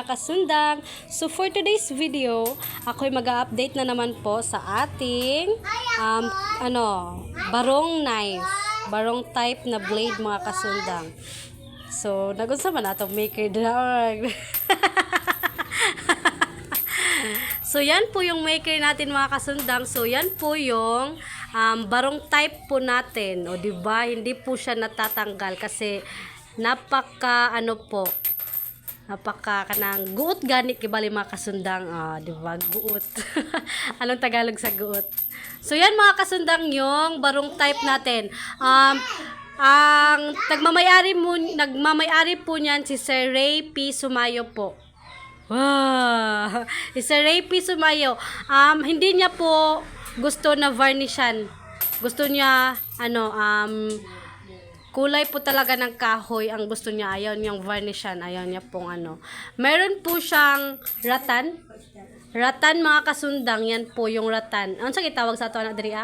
mga kasundang. So for today's video, ako'y mag-update na naman po sa ating barong knife. Barong type na blade mga kasundang. So nagunsa man atong maker drag. So yan po yung maker natin mga kasundang. So yan po yung barong type po natin. O diba, hindi po siya natatanggal kasi napaka kanang guot gani kibali mga kasundang. Diba, guot. Anong Tagalog sa guot? So yan mga kasundang yung barong type natin. Ang nagmamayari po niyan si Sir Ray P. Sumayo po. Wow! Sir Ray P. Sumayo. Hindi niya po gusto na varnishan. Gusto niya kulay po talaga ng kahoy ang gusto niya. Ayaw niyang varnishan. Ayaw niya pong Meron po siyang ratan. Ratan mga kasundang. Yan po yung ratan. Ano sa kitawag sa ito anak diri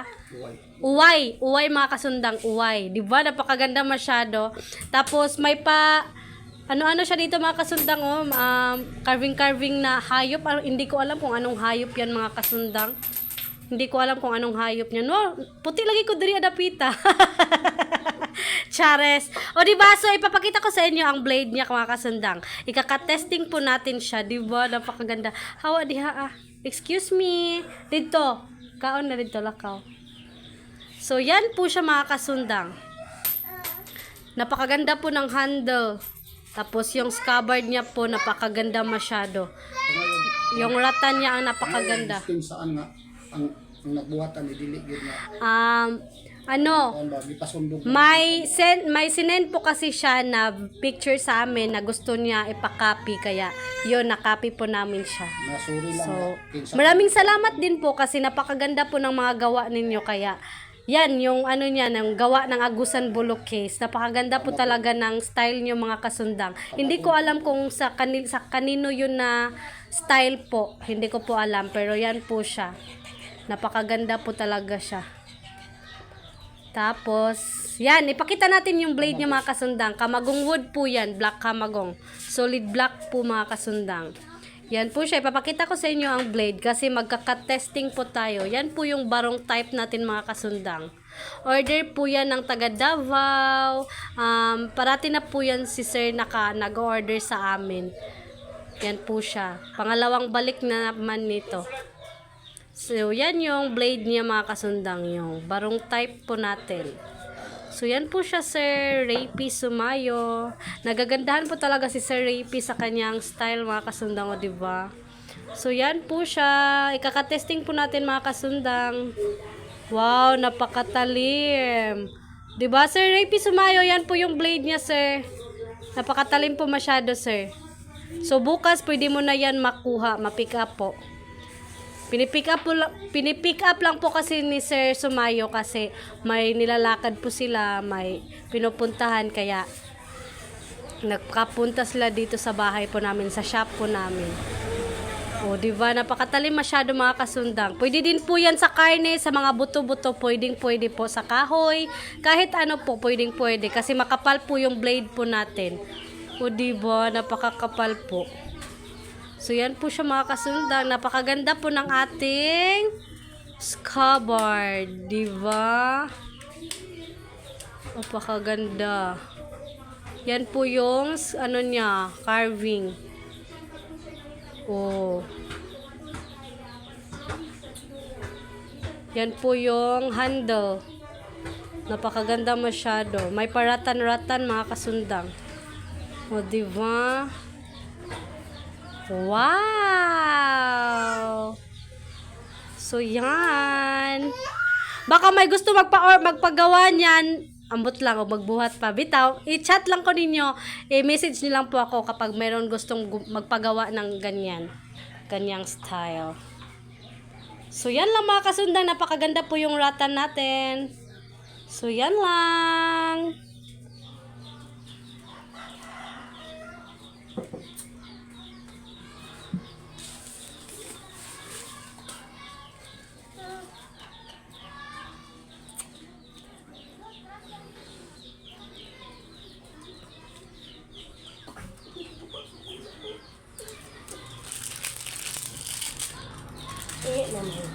Uway. Uway mga kasundang. Uway. Diba? Napakaganda masyado. Tapos may pa ano siya dito mga kasundang carving na hayop. Hindi ko alam kung anong hayop yan mga kasundang. Hindi ko alam kung anong hayop niya. No, puti lagi ko diri adapita. Chares. O diba, so ipapakita ko sa inyo ang blade niya mga kasundang. Ikaka-testing po natin siya, diba? Napakaganda. Hawa diha Excuse me. Dito. Kaon na dito lakaw. So yan po siya mga kasundang. Napakaganda po ng handle. Tapos yung scabbard niya po napakaganda masyado. Yung ratan niya ang napakaganda. Saan nga ang nagbuhatan ni dili gyud may sinend po kasi siya na picture sa amin na gusto niya ipakopy kaya yun nakopy po namin siya. So maraming salamat din po kasi napakaganda po ng mga gawa ninyo kaya yan, yung niya, ng gawa ng Agusan Bulok case. Napakaganda po talaga ng style nyo mga kasundang. Hindi ko alam kung sa kanino yun na style po. Hindi ko po alam, pero yan po siya. Napakaganda po talaga siya. Tapos, yan, ipakita natin yung blade niya mga kasundang. Kamagong wood po yan, black kamagong. Solid black po mga kasundang. Yan po siya. Ipapakita ko sa inyo ang blade kasi magkaka-testing po tayo. Yan po yung barong type natin mga kasundang. Order po yan ng taga Davao. Parati na po yan si Sir nag-order sa amin. Yan po siya. Pangalawang balik na naman nito. So yan yung blade niya mga kasundang. Yung barong type po natin. So yan po siya Sir Ray P. Sumayo. Nagagandahan po talaga si Sir Ray P. sa kanyang style mga kasundang o diba? So yan po siya. Ikaka-testing po natin mga kasundang. Wow, napakatalim. Diba Sir Ray P. Sumayo? Yan po yung blade niya sir. Napakatalim po masyado sir. So bukas pwede mo na yan makuha, ma-pick up po. Pinipick up lang po kasi ni Sir Sumayo kasi may nilalakad po sila, may pinupuntahan kaya nagkapunta sila dito sa bahay po namin, sa shop po namin. O diba, napakatalim masyado mga kasundang. Pwede din po yan sa karne, sa mga buto-buto, pwede po sa kahoy, kahit ano po, pwede kasi makapal po yung blade po natin. O diba, napakakapal po. So yan po siya mga kasundang. Napakaganda po ng ating scabbard, diba? Napakaganda. Yan po yung niya, carving. Oh. Yan po yung handle. Napakaganda masyado. May paratan-ratan mga kasundang. O diba? Wow! So, yan. Baka may gusto magpagawa niyan. Ambot lang o magbuhat pa. Bitaw, i-chat lang ko ninyo. I-message niyo lang po ako kapag mayroon gustong magpagawa ng ganyang style. So, yan lang mga kasundang. Napakaganda po yung ratan natin. So, yan lang. Eh, naman.